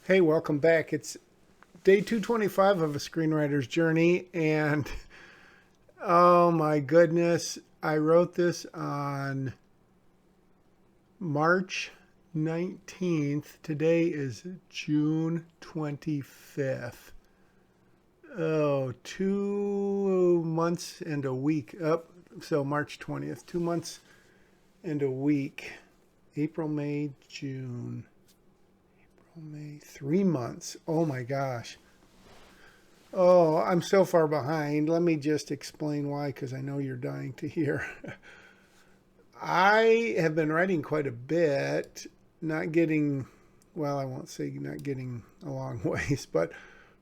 Hey, welcome back. It's day 225 of a screenwriter's journey, and oh my goodness, I wrote this on March 19th. Today is June 25th. Oh, 2 months and a week up. So March 20th, 2 months and a week. April, May, June. May, 3 months. Oh my gosh. Oh, I'm so far behind. Let me just explain why, because I know you're dying to hear. I have been writing quite a bit, not getting, well, I won't say not getting a long ways, but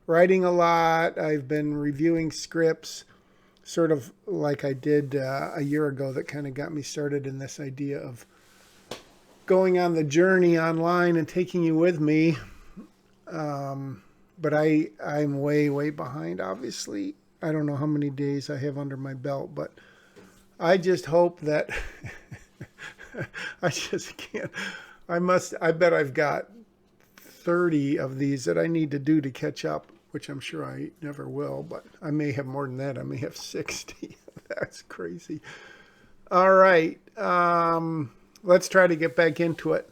writing a lot. I've been reviewing scripts, sort of like I did a year ago, that kind of got me started in this idea of going on the journey online and taking you with me. But I'm way behind, obviously. I don't know how many days I have under my belt, but I just hope that I just can't. I bet I've got 30 of these that I need to do to catch up, which I'm sure I never will, but I may have more than that. I may have 60. That's crazy. All right. Let's try to get back into it.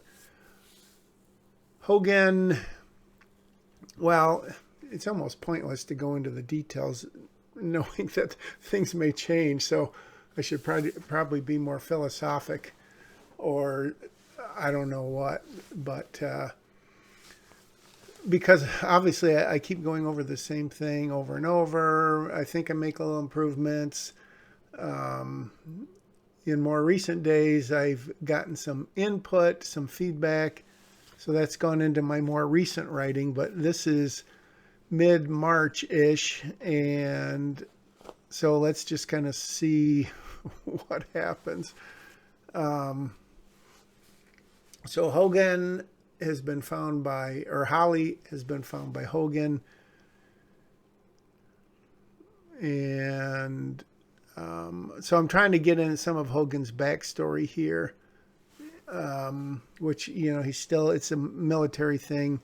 Hogan, well, it's almost pointless to go into the details knowing that things may change. So I should probably be more philosophic, or I don't know what. But because obviously I keep going over the same thing over and over. I think I make little improvements. In more recent days, I've gotten some input, some feedback. So that's gone into my more recent writing, but this is mid-March-ish. And so let's just kind of see what happens. So Hogan has been found by, or Holly has been found by Hogan. And so I'm trying to get into some of Hogan's backstory here, which, it's a military thing.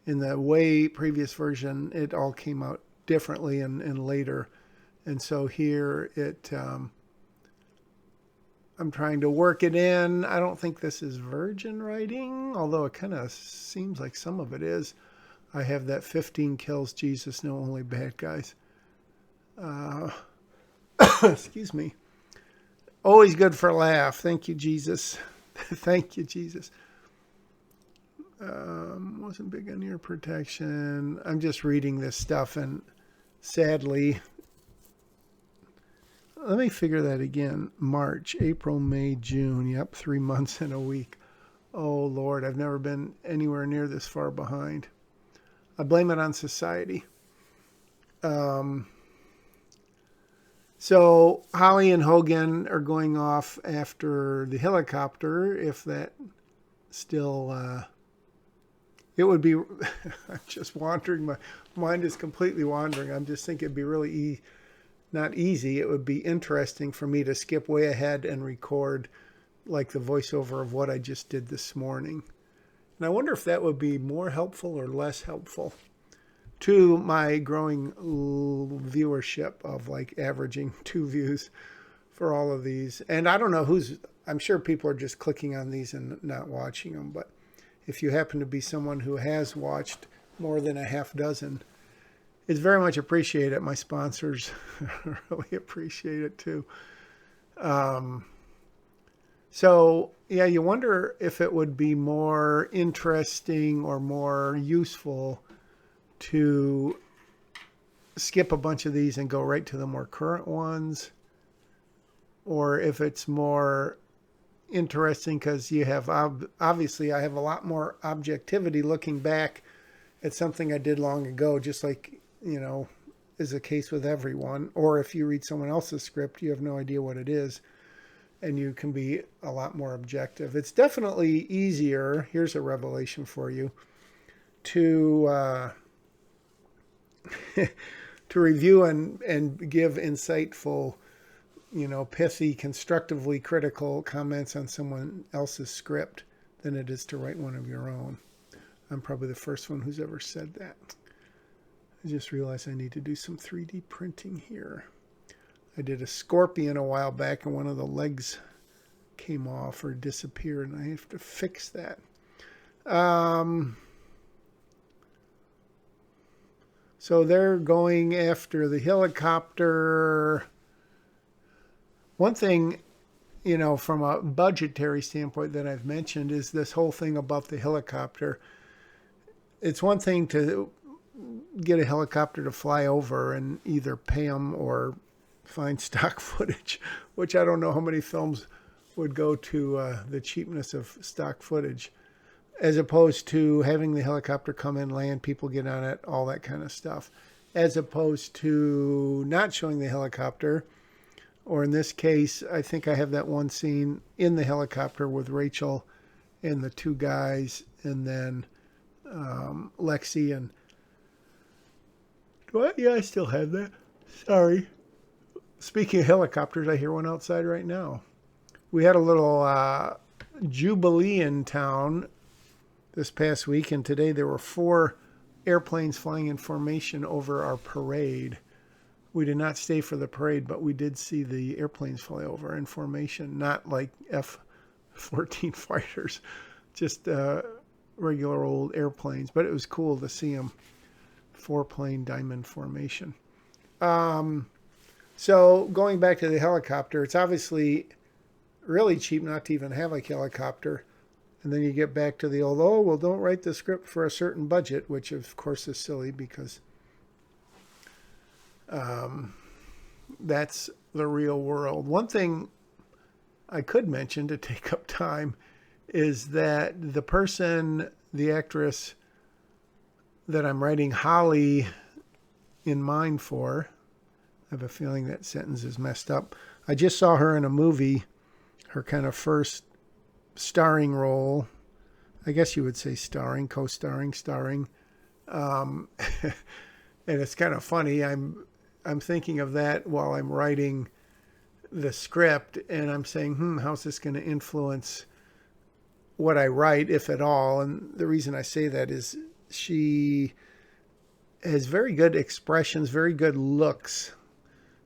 In the way previous version, it all came out differently and later. And so here I'm trying to work it in. I don't think this is virgin writing, although it kind of seems like some of it is. I have that 15 kills Jesus, no only bad guys. Excuse me. Always good for a laugh. Thank you, Jesus. Thank you, Jesus. Wasn't big on ear protection. I'm just reading this stuff, and sadly, let me figure that again. March, April, May, June. Yep, 3 months and a week. Oh, Lord, I've never been anywhere near this far behind. I blame it on society. So Holly and Hogan are going off after the helicopter. If that still, it would be, I'm just wandering. My mind is completely wandering. I'm just thinking it'd be really not easy. It would be interesting for me to skip way ahead and record like the voiceover of what I just did this morning. And I wonder if that would be more helpful or less helpful to my growing viewership of like averaging 2 views for all of these. And I don't know I'm sure people are just clicking on these and not watching them. But if you happen to be someone who has watched more than a half dozen, it's very much appreciated. My sponsors really appreciate it too. So yeah, you wonder if it would be more interesting or more useful to skip a bunch of these and go right to the more current ones, or if it's more interesting because you have obviously I have a lot more objectivity looking back at something I did long ago, just like is the case with everyone. Or if you read someone else's script, you have no idea what it is, and you can be a lot more objective. It's definitely easier, here's a revelation for you, to to review and give insightful, pithy, constructively critical comments on someone else's script than it is to write one of your own. I'm probably the first one who's ever said that. I just realized I need to do some 3D printing here. I did a scorpion a while back and one of the legs came off or disappeared, and I have to fix that. So they're going after the helicopter. One thing, you know, from a budgetary standpoint that I've mentioned is this whole thing about the helicopter. It's one thing to get a helicopter to fly over and either pay them or find stock footage, which I don't know how many films would go to the cheapness of stock footage, as opposed to having the helicopter come in, land, people get on it, all that kind of stuff, as opposed to not showing the helicopter. Or in this case, I think I have that one scene in the helicopter with Rachel and the two guys, and then Lexi and... What? Yeah, I still have that. Sorry. Speaking of helicopters, I hear one outside right now. We had a little jubilee in town this past week, and today there were 4 airplanes flying in formation over our parade. We did not stay for the parade, but we did see the airplanes fly over in formation, not like F-14 fighters, just regular old airplanes. But it was cool to see them, 4-plane diamond formation. So going back to the helicopter, it's obviously really cheap not to even have a helicopter. And then you get back to the old, oh, well, don't write the script for a certain budget, which of course is silly because that's the real world. One thing I could mention to take up time is that the person, the actress that I'm writing Holly in mind for, I have a feeling that sentence is messed up. I just saw her in a movie, her kind of first starring role. I guess you would say starring, co-starring, starring. And it's kind of funny. I'm thinking of that while I'm writing the script, and I'm saying, how's this going to influence what I write, if at all? And the reason I say that is she has very good expressions, very good looks,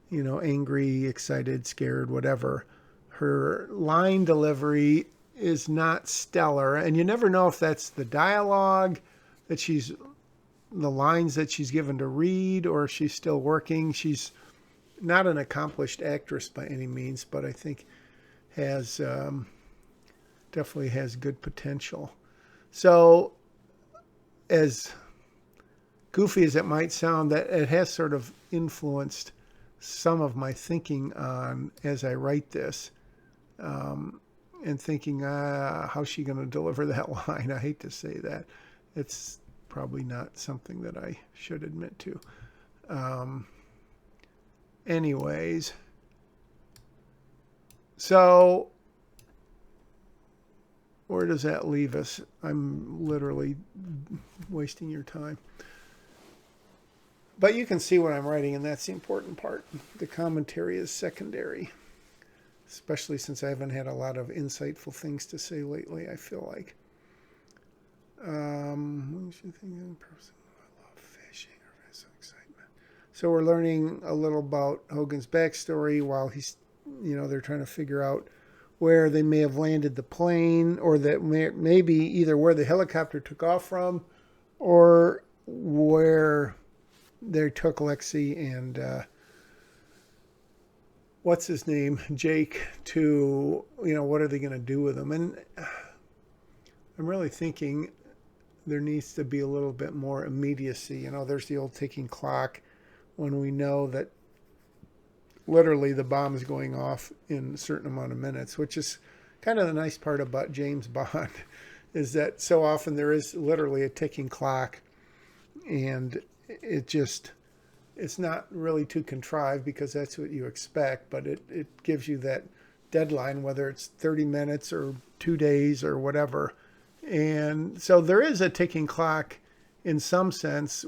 you know, angry, excited, scared, whatever. Her line delivery is not stellar, and you never know if that's the dialogue that the lines that she's given to read, or she's still working. She's not an accomplished actress by any means, but I think has definitely has good potential. So as goofy as it might sound, that it has sort of influenced some of my thinking on as I write this, and thinking, how's she going to deliver that line? I hate to say that. It's probably not something that I should admit to. Anyways, so where does that leave us? I'm literally wasting your time. But you can see what I'm writing, and that's the important part. The commentary is secondary, especially since I haven't had a lot of insightful things to say lately, I feel like. So we're learning a little about Hogan's backstory while he's, they're trying to figure out where they may have landed the plane, or that maybe either where the helicopter took off from, or where they took Lexi and what's his name, Jake, to, what are they going to do with them? And I'm really thinking there needs to be a little bit more immediacy. There's the old ticking clock when we know that literally the bomb is going off in a certain amount of minutes, which is kind of the nice part about James Bond, is that so often there is literally a ticking clock, and it's not really too contrived because that's what you expect, but it gives you that deadline, whether it's 30 minutes or 2 days or whatever. And so there is a ticking clock in some sense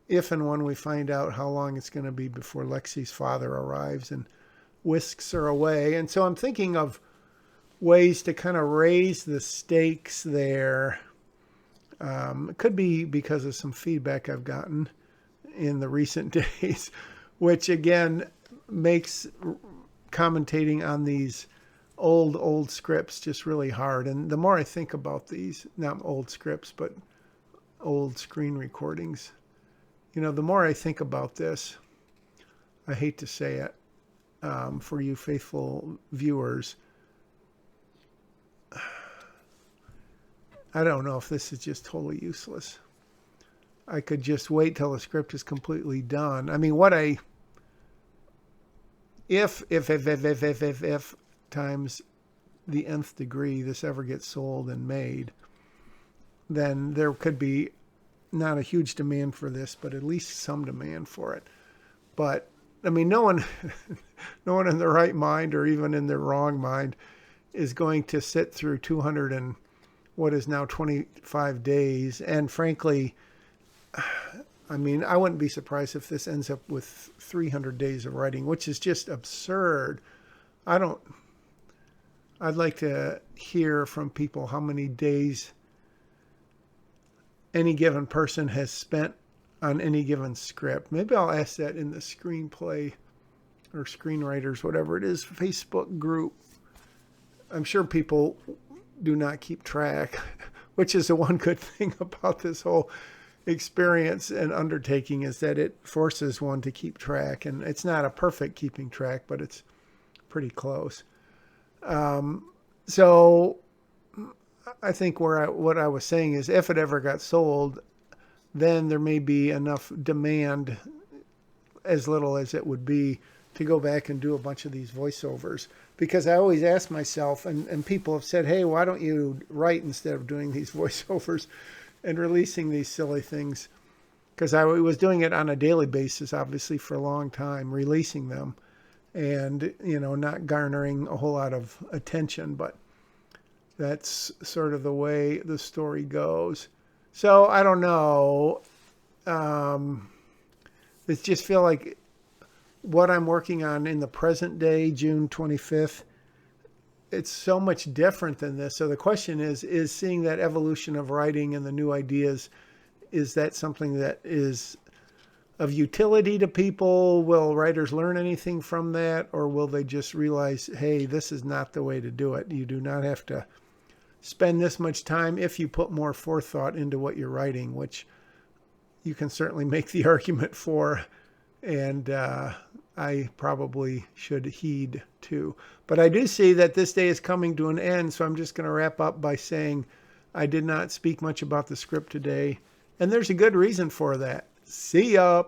if and when we find out how long it's going to be before Lexi's father arrives and whisks her away. And so I'm thinking of ways to kind of raise the stakes there It could be because of some feedback I've gotten in the recent days, which again makes commentating on these old scripts just really hard. And the more I think about these, not old scripts, but old screen recordings, the more I think about this, I hate to say it, for you faithful viewers, I don't know if this is just totally useless. I could just wait till the script is completely done. I mean, if times the nth degree this ever gets sold and made, then there could be not a huge demand for this, but at least some demand for it. But I mean, no one in their right mind or even in their wrong mind is going to sit through 200 and what is now 25 days. And frankly, I mean, I wouldn't be surprised if this ends up with 300 days of writing, which is just absurd. I'd like to hear from people how many days any given person has spent on any given script. Maybe I'll ask that in the screenplay or screenwriters, whatever it is, Facebook group. I'm sure people do not keep track, which is the one good thing about this whole experience and undertaking, is that it forces one to keep track. And it's not a perfect keeping track, but it's pretty close. So I think what I was saying is, if it ever got sold, then there may be enough demand, as little as it would be, to go back and do a bunch of these voiceovers. Because I always ask myself, and people have said, hey, why don't you write instead of doing these voiceovers and releasing these silly things? Because I was doing it on a daily basis, obviously, for a long time, releasing them and, not garnering a whole lot of attention. But that's sort of the way the story goes. So I don't know. It just feel like what I'm working on in the present day, June 25th, it's so much different than this. So the question is seeing that evolution of writing and the new ideas, is that something that is of utility to people? Will writers learn anything from that? Or will they just realize, hey, this is not the way to do it? You do not have to spend this much time if you put more forethought into what you're writing, which you can certainly make the argument for. And I probably should heed too. But I do see that this day is coming to an end, so I'm just going to wrap up by saying I did not speak much about the script today, and there's a good reason for that. See ya!